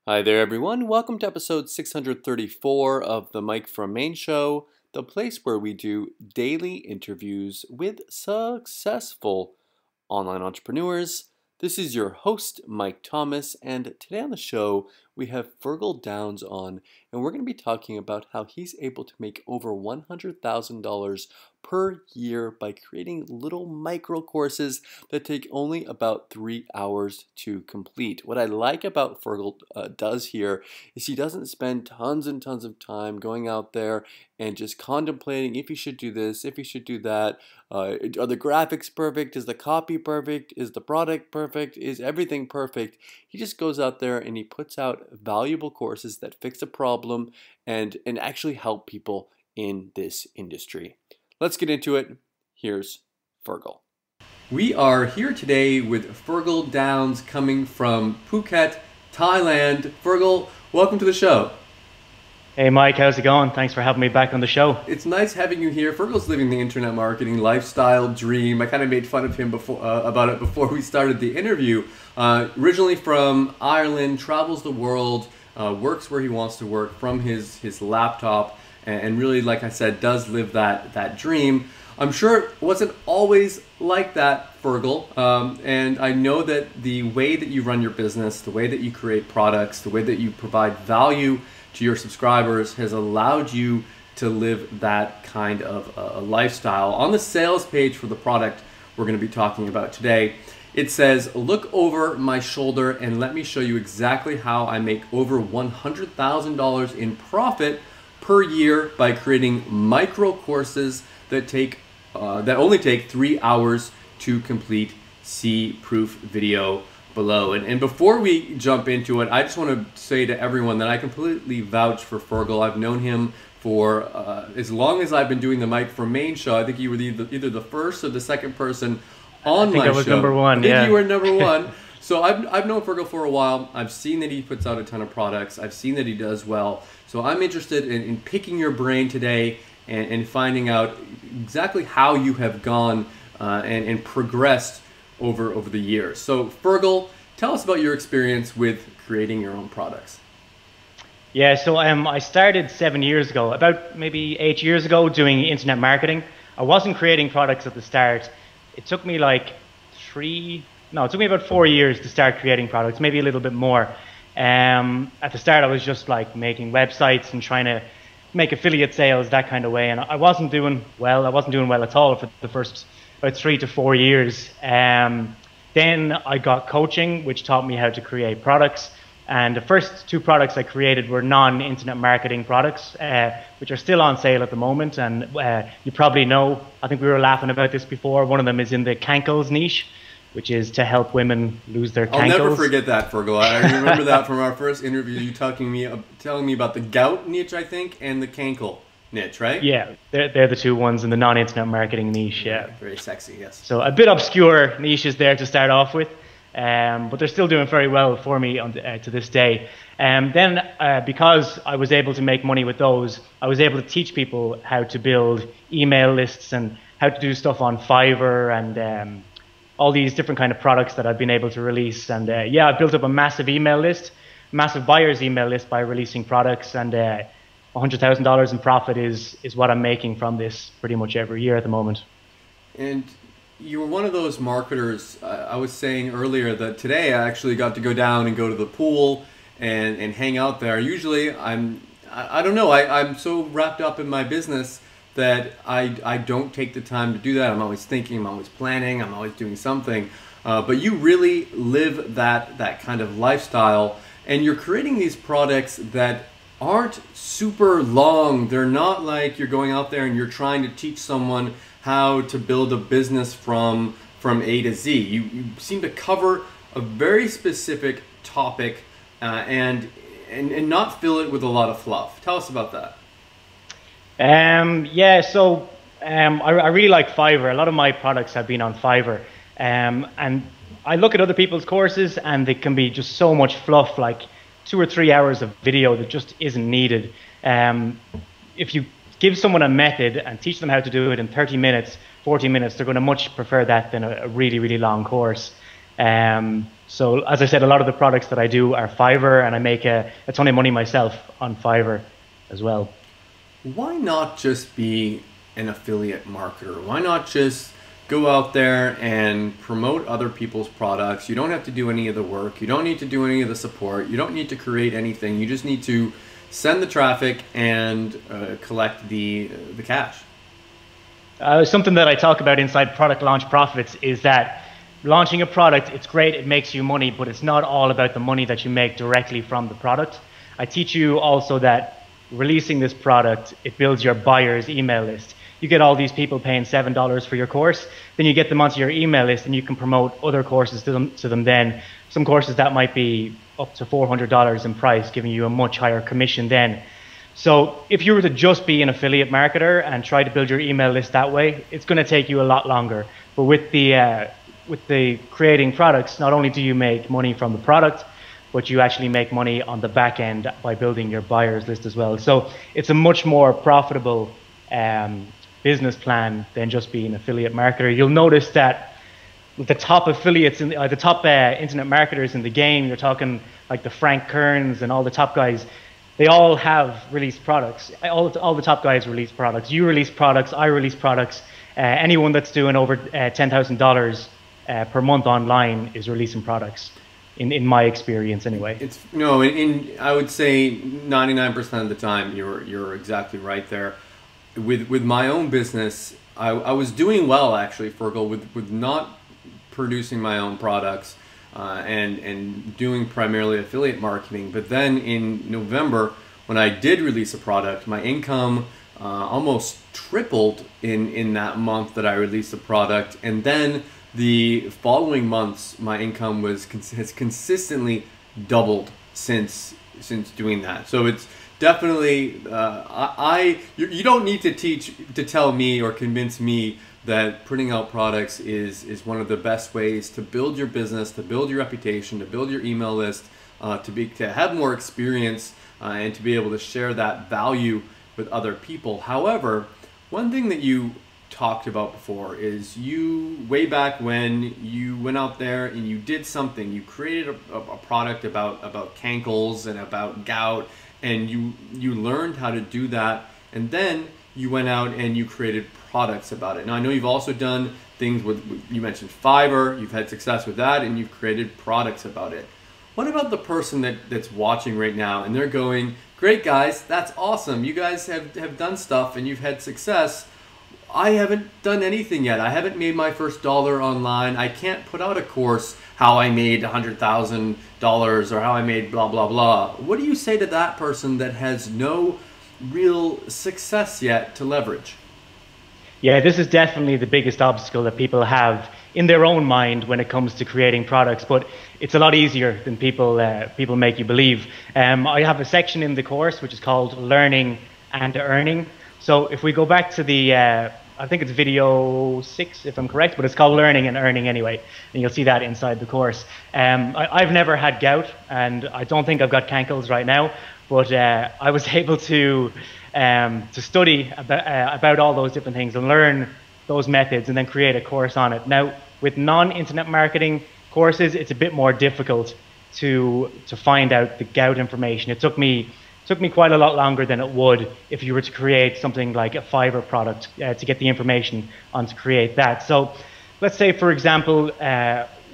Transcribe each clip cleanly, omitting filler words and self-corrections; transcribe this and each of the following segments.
Hi there, everyone. Welcome to episode 634 of the Mike from Maine Show, the place where we do daily interviews with successful online entrepreneurs. This is your host, Mike Thomas, and today on the show we have Fergal Downes on, and we're going to be talking about how he's able to make over $100,000 per year by creating little micro courses that take only about 3 hours to complete. What I like about Fergal does here is he doesn't spend tons and tons of time going out there and just contemplating if he should do this, if he should do that. Are the graphics perfect? Is the copy perfect? Is the product perfect? Is everything perfect? He just goes out there and he puts out valuable courses that fix a problem and actually help people in this industry. Let's get into it. Here's Fergal. We are here today with Fergal Downes coming from Phuket, Thailand. Fergal, welcome to the show. Hey Mike, how's it going? Thanks for having me back on the show. It's nice having you here. Fergal's living the internet marketing lifestyle dream. I kind of made fun of him about it before we started the interview. Originally from Ireland, travels the world, works where he wants to work from his laptop, and really, like I said, does live that dream. I'm sure it wasn't always like that, Fergal, and I know that the way that you run your business, the way that you create products, the way that you provide value to your subscribers has allowed you to live that kind of a lifestyle. On the sales page for the product we're going to be talking about today, it says, "Look over my shoulder and let me show you exactly how I make over $100,000 in profit per year by creating micro courses that only take 3 hours to complete. See proof video below." And before we jump into it, I just want to say to everyone that I completely vouch for Fergal. I've known him for as long as I've been doing the Mike from Maine Show. I think you were either the first or the second person on my show. I think I was number one. I think you were number one. So I've known Fergal for a while. I've seen that he puts out a ton of products. I've seen that he does well. So I'm interested in picking your brain today and finding out exactly how you have gone and progressed over the years. So Fergal, tell us about your experience with creating your own products. Yeah, so I started 7 years ago, about maybe 8 years ago, doing internet marketing. I wasn't creating products at the start. It took me like it took me about 4 years to start creating products, maybe a little bit more. At the start, I was just like making websites and trying to make affiliate sales, that kind of way, and I wasn't doing well. I wasn't doing well at all for the first about 3 to 4 years. Then I got coaching, which taught me how to create products. And the first 2 products I created were non-internet marketing products, which are still on sale at the moment. And you probably know, I think we were laughing about this before, one of them is in the cankles niche, which is to help women lose their cankles. I'll never forget that, Fergal. I remember that from our first interview, you telling me about the gout niche, I think, and the cankle niche, right? Yeah, they're the 2 ones in the non-internet marketing niche, yeah. Very sexy, yes. So a bit obscure niches there to start off with, but they're still doing very well for me to this day. Then because I was able to make money with those, I was able to teach people how to build email lists and how to do stuff on Fiverr and all these different kind of products that I've been able to release. And yeah, I built up a massive email list, massive buyer's email list by releasing products, and $100,000 in profit is what I'm making from this pretty much every year at the moment. And you were one of those marketers. I was saying earlier that today I actually got to go down and go to the pool and hang out there. Usually I don't know, I'm so wrapped up in my business that I don't take the time to do that. I'm always thinking, I'm always planning, I'm always doing something. But you really live that kind of lifestyle, and you're creating these products that aren't super long. They're not like you're going out there and you're trying to teach someone how to build a business from A to Z. You seem to cover a very specific topic and not fill it with a lot of fluff. Tell us about that. Yeah, so I really like Fiverr. A lot of my products have been on Fiverr, and I look at other people's courses and they can be just so much fluff, like 2 or 3 hours of video that just isn't needed. If you give someone a method and teach them how to do it in 30 minutes, 40 minutes, they're going to much prefer that than a really, really long course. So as I said, a lot of the products that I do are Fiverr, and I make a ton of money myself on Fiverr as well. Why not just be an affiliate marketer? Why not just go out there and promote other people's products? You don't have to do any of the work. You don't need to do any of the support. You don't need to create anything. You just need to send the traffic and collect the cash. Something that I talk about inside Product Launch Profits is that launching a product, it's great, it makes you money, but it's not all about the money that you make directly from the product. I teach you also that releasing this product, it builds your buyer's email list. You get all these people paying $7 for your course, then you get them onto your email list and you can promote other courses to them then. Some courses that might be up to $400 in price, giving you a much higher commission then. So if you were to just be an affiliate marketer and try to build your email list that way, it's going to take you a lot longer. But with the creating products, not only do you make money from the product, but you actually make money on the back end by building your buyers list as well. So it's a much more profitable business plan than just being an affiliate marketer. You'll notice that the top affiliates, the top internet marketers in the game, you're talking like the Frank Kerns and all the top guys, they all have released products. All the top guys release products. You release products, I release products. Anyone that's doing over $10,000 per month online is releasing products. In my experience, anyway. It's no, I would say 99% of the time you're exactly right there. With my own business, I was doing well actually, Fergal, with not producing my own products and doing primarily affiliate marketing. But then in November, when I did release a product, my income almost tripled in that month that I released the product, and then the following months, my income has consistently doubled since doing that. So it's definitely you don't need to tell me or convince me that printing out products is one of the best ways to build your business, to build your reputation, to build your email list, to have more experience and to be able to share that value with other people. However, one thing that you talked about before is way back when you went out there and you did something, you created a product about cankles and about gout, and you learned how to do that, and then you went out and you created products about it. Now I know you've also done things you mentioned Fiverr, you've had success with that, and you've created products about it. What about the person that's watching right now and they're going, great guys, that's awesome, you guys have done stuff and you've had success. I haven't done anything yet. I haven't made my first dollar online. I can't put out a course how I made $100,000 or how I made blah, blah, blah. What do you say to that person that has no real success yet to leverage? Yeah, this is definitely the biggest obstacle that people have in their own mind when it comes to creating products, but it's a lot easier than people make you believe. I have a section in the course which is called Learning and Earning. So if we go back to the I think it's video 6 if I'm correct, but it's called Learning and Earning anyway, and you'll see that inside the course. I've never had gout, and I don't think I've got cankles right now, but I was able to study about all those different things and learn those methods and then create a course on it. Now, with non-internet marketing courses, it's a bit more difficult to find out the gout information. It took me quite a lot longer than it would if you were to create something like a Fiverr product to get the information on to create that. So let's say, for example,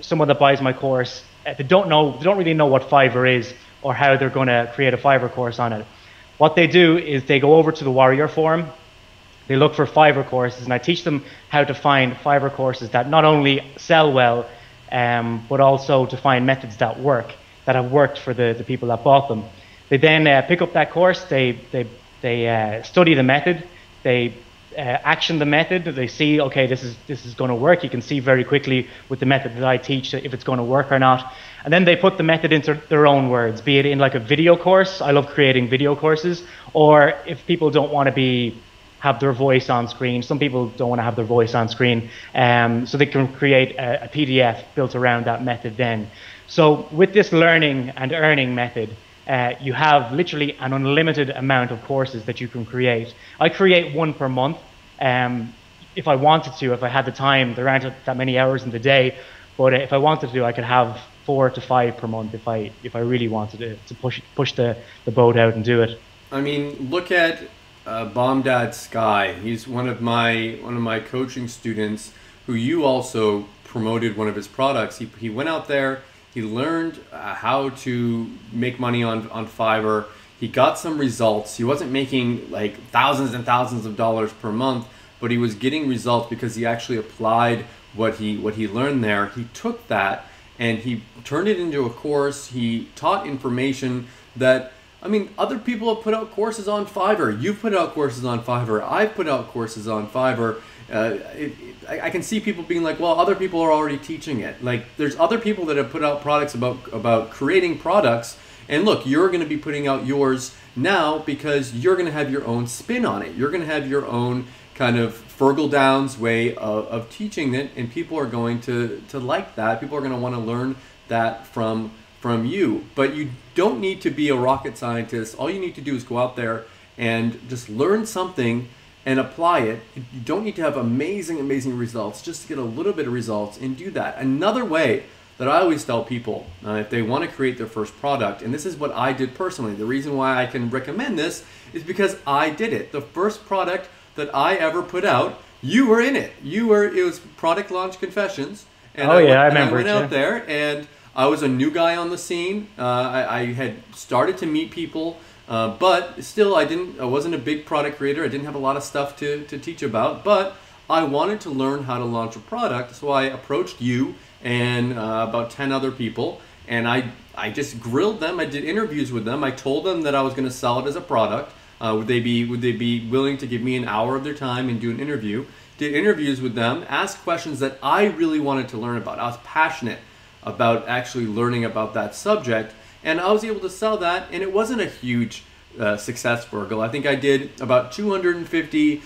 someone that buys my course, they don't really know what Fiverr is or how they're going to create a Fiverr course on it. What they do is they go over to the Warrior Forum, they look for Fiverr courses, and I teach them how to find Fiverr courses that not only sell well, but also to find methods that have worked for the people that bought them. They then pick up that course, they study the method, they action the method, they see, okay, this is going to work. You can see very quickly with the method that I teach if it's going to work or not. And then they put the method into their own words, be it in like a video course. I love creating video courses. Or if people don't want to have their voice on screen, some people don't want to have their voice on screen, so they can create a PDF built around that method then. So with this learning and earning method, you have literally an unlimited amount of courses that you can create. I create one per month if I wanted to, if I had the time. There aren't that many hours in the day, But if I wanted to, I could have 4 to 5 per month if I really wanted to push the boat out and do it. I mean, look at Bomb Dad Sky. He's one of my coaching students who you also promoted one of his products. He went out there, he learned how to make money on Fiverr. He got some results. He wasn't making like thousands and thousands of dollars per month, but he was getting results because he actually applied what he learned there. He took that and he turned it into a course. He taught information that, I mean, other people have put out courses on Fiverr. You've put out courses on Fiverr. I've put out courses on Fiverr. I can see people being like, well, other people are already teaching it. Like, there's other people that have put out products about creating products. And look, you're going to be putting out yours now because you're going to have your own spin on it. You're going to have your own kind of Fergal Downes way of teaching it, and people are going to like that. People are going to want to learn that from you. But you don't need to be a rocket scientist. All you need to do is go out there and just learn something and apply it. You don't need to have amazing results, just to get a little bit of results and do that. Another way that I always tell people if they want to create their first product, and this is what I did personally. The reason why I can recommend this is because I did it. The first product that I ever put out, you were in it. It was Product Launch Confessions. And I remember. I went out there and I was a new guy on the scene. I had started to meet people, but still I wasn't a big product creator. I didn't have a lot of stuff to teach about, but I wanted to learn how to launch a product. So I approached you and about 10 other people, and I just grilled them. I did interviews with them. I told them that I was going to sell it as a product. Would they be willing to give me an hour of their time and do an interview? Did interviews with them, asked questions that I really wanted to learn about. I was passionate about actually learning about that subject, and I was able to sell that, and it wasn't a huge success, Fergal. I think I did about 250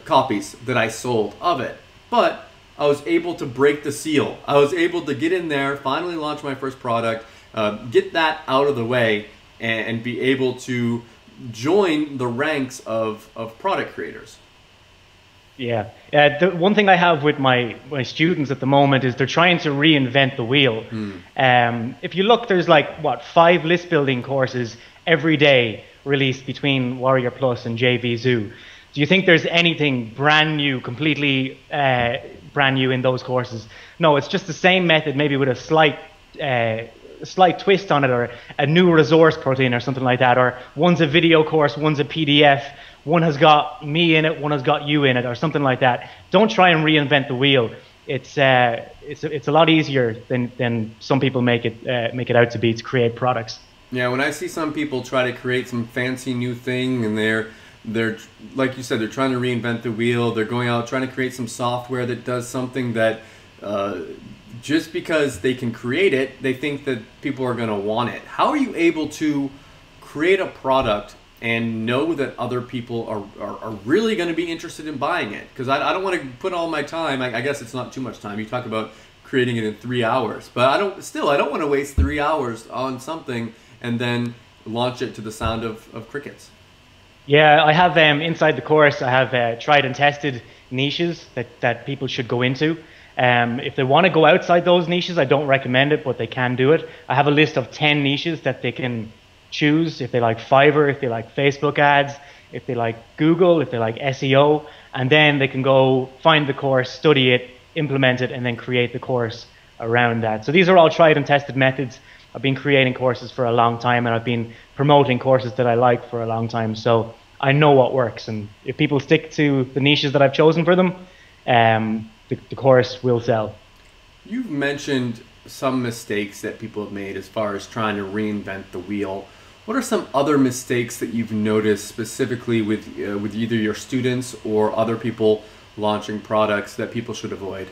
copies that I sold of it, but I was able to break the seal. I was able to get in there, finally launch my first product, get that out of the way, and be able to join the ranks of product creators. Yeah. The one thing I have with my students at the moment is they're trying to reinvent the wheel. If you look, there's like, 5 list building courses every day released between Warrior Plus and JVZoo. Do you think there's anything brand new, completely brand new in those courses? No, it's just the same method, maybe with a slight twist on it, or a new resource protein or something like that, or one's a video course, one's a PDF, one has got me in it, one has got you in it, or something like that. Don't try and reinvent the wheel. It's a lot easier than some people make it out to be, to create products. Yeah, when I see some people try to create some fancy new thing, and they're like you said, they're trying to reinvent the wheel. They're going out trying to create some software that does something that just because they can create it, they think that people are going to want it. How are you able to create a product and know that other people are really going to be interested in buying it? Because I don't want to put all my time. I guess it's not too much time. You talk about creating it in 3 hours, but I don't want to waste 3 hours on something and then launch it to the sound of crickets. Yeah, I have inside the course, I have tried and tested niches that people should go into. If they want to go outside those niches, I don't recommend it, but they can do it. I have a list of 10 niches that they can choose. If they like Fiverr, if they like Facebook ads, if they like Google, if they like SEO, and then they can go find the course, study it, implement it, and then create the course around that. So these are all tried and tested methods. I've been creating courses for a long time, and I've been promoting courses that I like for a long time. So I know what works, and if people stick to the niches that I've chosen for them, the course will sell. You've mentioned some mistakes that people have made as far as trying to reinvent the wheel. What are some other mistakes that you've noticed specifically with either your students or other people launching products that people should avoid?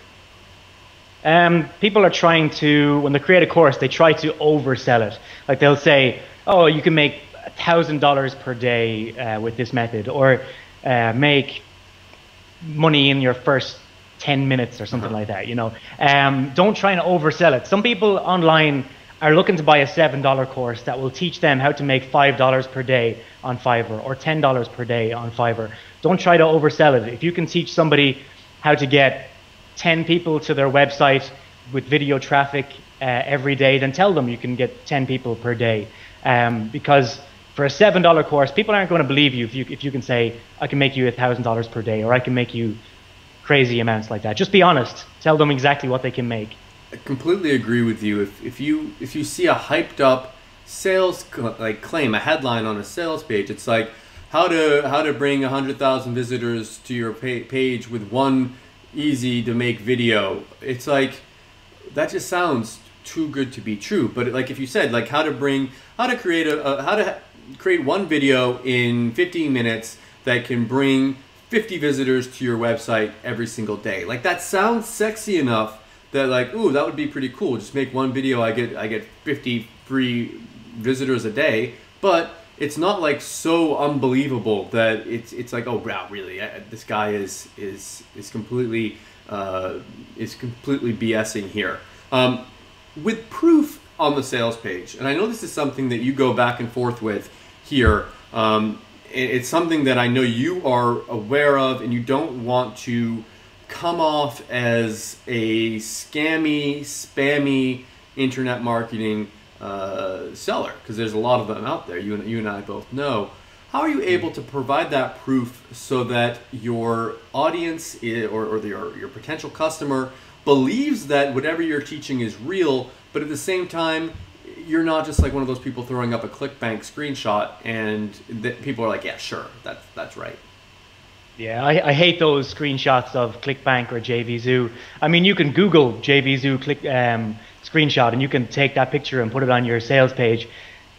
People are trying to, when they create a course, they try to oversell it. Like they'll say, oh, you can make $1,000 per day with this method, or make money in your first 10 minutes or something like that, you know. Don't try and oversell it. Some people online are looking to buy a $7 course that will teach them how to make $5 per day on Fiverr, or $10 per day on Fiverr. Don't try to oversell it. If you can teach somebody how to get 10 people to their website with video traffic every day, then tell them you can get 10 people per day. Because for a $7 course, people aren't going to believe you if you can say, I can make you $1,000 per day, or I can make you crazy amounts like that. Just be honest. Tell them exactly what they can make. I completely agree with you. If you see a hyped up sales claim, a headline on a sales page, it's like how to bring 100,000 visitors to your page with one easy to make video. It's like that just sounds too good to be true. But like if you said like how to create one video in 15 minutes that can bring 50 visitors to your website every single day. Like that sounds sexy enough that like, ooh, that would be pretty cool. Just make one video, I get 50 free visitors a day. But it's not like so unbelievable that it's like, oh wow, really? This guy is completely BSing here. With proof on the sales page, and I know this is something that you go back and forth with here. It's something that I know you are aware of, and you don't want to come off as a scammy, spammy internet marketing seller, because there's a lot of them out there. You and I both know. How are you able to provide that proof so that your audience or your potential customer believes that whatever you're teaching is real, but at the same time, you're not just like one of those people throwing up a ClickBank screenshot and that people are like, yeah, sure, that's right. Yeah, I hate those screenshots of ClickBank or JVZoo. I mean, you can Google JVZoo screenshot and you can take that picture and put it on your sales page,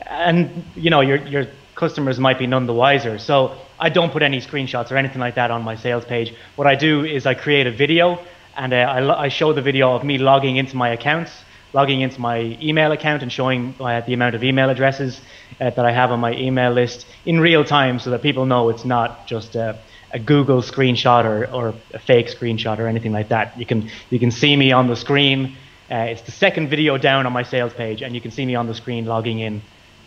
and you know your customers might be none the wiser. So I don't put any screenshots or anything like that on my sales page. What I do is I create a video, and I show the video of me logging into my accounts, logging into my email account and showing the amount of email addresses that I have on my email list in real time, so that people know it's not just a Google screenshot or a fake screenshot or anything like that. You can see me on the screen. It's the second video down on my sales page, and you can see me on the screen logging in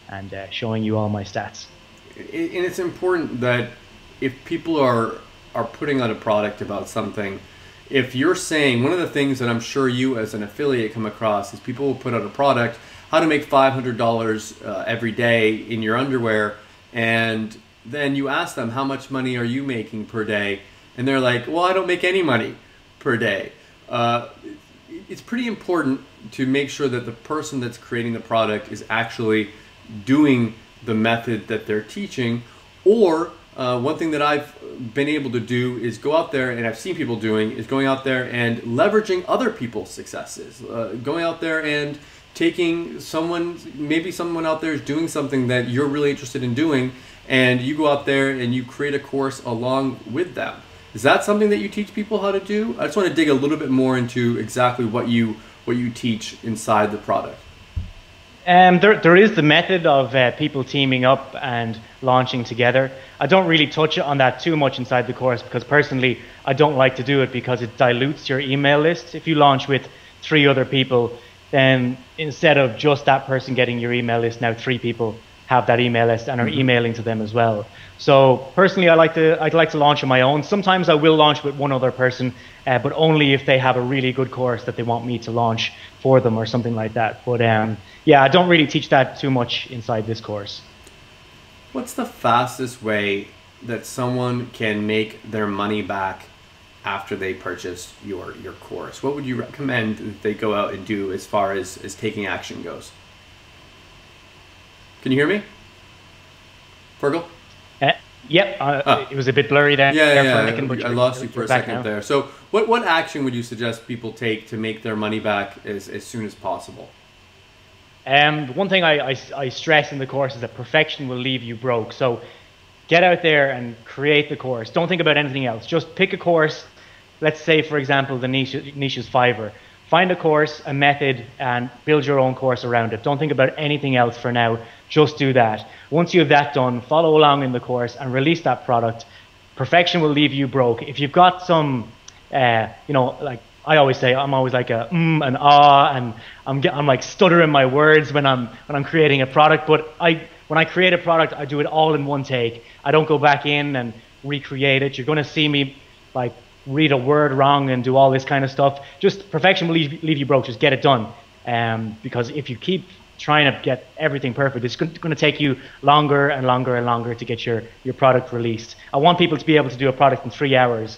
and showing you all my stats. And it's important that if people are putting out a product about something, if you're saying, one of the things that I'm sure you as an affiliate come across is people will put out a product, how to make $500 every day in your underwear, and then you ask them, how much money are you making per day? And they're like, well, I don't make any money per day. It's pretty important to make sure that the person that's creating the product is actually doing the method that they're teaching. Or one thing that I've been able to do is go out there, and I've seen people doing, is going out there and leveraging other people's successes. Going out there and taking maybe someone out there is doing something that you're really interested in doing, and you go out there and you create a course along with them. Is that something that you teach people how to do? I just want to dig a little bit more into exactly what you teach inside the product. There is the method of people teaming up and launching together. I don't really touch on that too much inside the course, because personally I don't like to do it, because it dilutes your email list. If you launch with 3 other people, then instead of just that person getting your email list, now 3 people have that email list and are emailing to them as well. So personally, I'd like to launch on my own. Sometimes I will launch with one other person, but only if they have a really good course that they want me to launch for them or something like that. But yeah, I don't really teach that too much inside this course. What's the fastest way that someone can make their money back after they purchase your course? What would you recommend that they go out and do as far as taking action goes? Can you hear me, Fergal? Yep, it was a bit blurry there. Yeah. I lost you for a second there. So what action would you suggest people take to make their money back as soon as possible? One thing I stress in the course is that perfection will leave you broke. So get out there and create the course. Don't think about anything else. Just pick a course. Let's say, for example, the niche is Fiverr. Find a course, a method, and build your own course around it. Don't think about anything else for now. Just do that. Once you have that done, follow along in the course and release that product. Perfection will leave you broke. If you've got some, like I always say, I'm always like a and ah, and I'm like stuttering my words when I'm creating a product. But when I create a product, I do it all in one take. I don't go back in and recreate it. You're going to see me like read a word wrong and do all this kind of stuff. Just perfection will leave you broke. Just get it done. Because if you keep trying to get everything perfect, it's going to take you longer and longer and longer to get your product released. I want people to be able to do a product in 3 hours,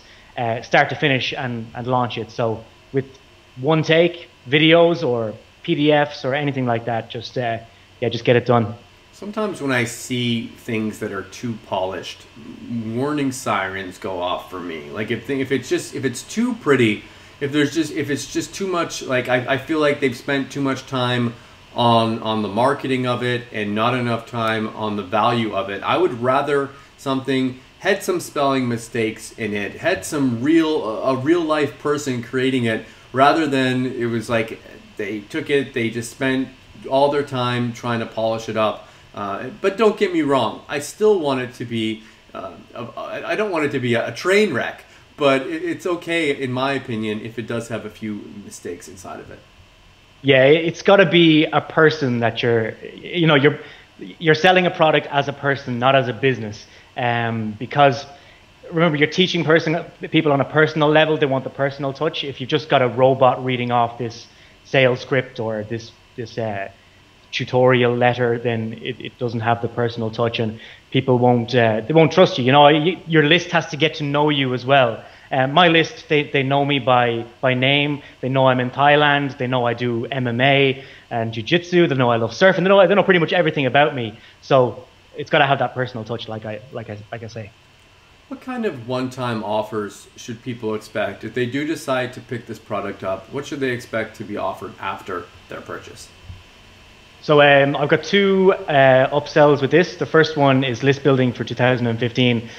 start to finish, and launch it. So with one take, videos or PDFs or anything like that, just just get it done. Sometimes when I see things that are too polished, warning sirens go off for me. Like if it's too pretty, if it's just too much, like I feel like they've spent too much time on the marketing of it and not enough time on the value of it. I would rather something had some spelling mistakes in it, had some a real life person creating it, rather than it was like they just spent all their time trying to polish it up. But don't get me wrong, I still want it to be, I don't want it to be a train wreck, but it's okay, in my opinion, if it does have a few mistakes inside of it. Yeah, it's got to be a person that you're selling a product as a person, not as a business. Because remember, you're teaching people on a personal level. They want the personal touch. If you've just got a robot reading off this sales script or this tutorial letter, then it doesn't have the personal touch, and people won't trust you. Your list has to get to know you as well. My list, they know me by name. They know I'm in Thailand. They know I do MMA and jiu-jitsu. They know I love surfing. They know pretty much everything about me. So it's got to have that personal touch, like I say. What kind of one-time offers should people expect if they do decide to pick this product up? What should they expect to be offered after their purchase? So I've got two upsells with this. The first one is list building for 2015.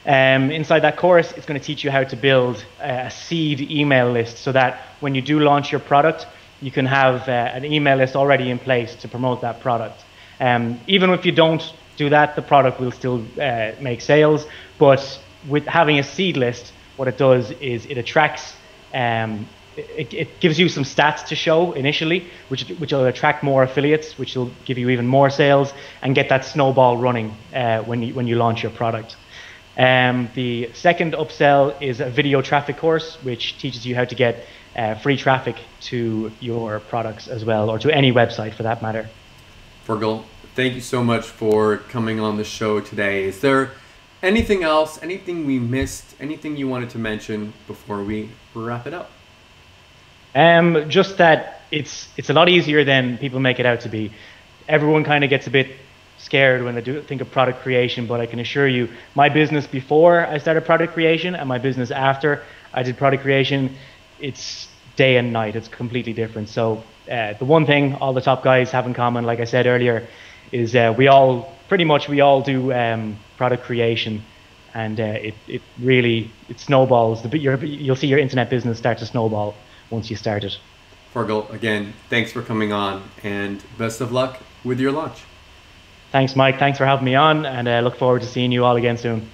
Inside that course, it's going to teach you how to build a seed email list so that when you do launch your product, you can have an email list already in place to promote that product. Even if you don't do that, the product will still make sales. But with having a seed list, what it does is it attracts it gives you some stats to show initially, which will attract more affiliates, which will give you even more sales and get that snowball running when you launch your product. The second upsell is a video traffic course, which teaches you how to get free traffic to your products as well, or to any website for that matter. Fergal, thank you so much for coming on the show today. Is there anything else, anything we missed, anything you wanted to mention before we wrap it up? Just that it's a lot easier than people make it out to be. Everyone kind of gets a bit scared when they think of product creation, but I can assure you, my business before I started product creation and my business after I did product creation, it's day and night. It's completely different. So the one thing all the top guys have in common, like I said earlier, is we all do product creation, and it really snowballs. You'll see your internet business start to snowball once you start it. Fergal, again, thanks for coming on, and best of luck with your launch. Thanks, Mike. Thanks for having me on, and I look forward to seeing you all again soon.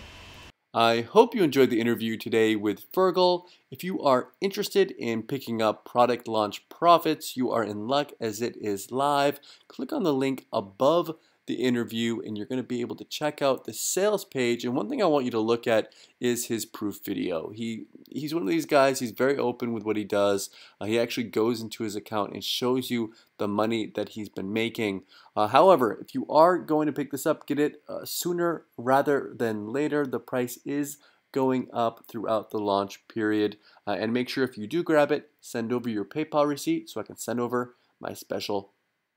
I hope you enjoyed the interview today with Fergal. If you are interested in picking up Product Launch Profits, you are in luck, as it is live. Click on the link above the interview and you're going to be able to check out the sales page. And one thing I want you to look at is his proof video. He's one of these guys, he's very open with what he does. He actually goes into his account and shows you the money that he's been making. However, if you are going to pick this up, get it sooner rather than later. The price is going up throughout the launch period. And make sure if you do grab it, send over your PayPal receipt so I can send over my special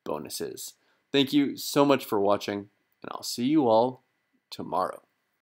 bonuses. Thank you so much for watching, and I'll see you all tomorrow.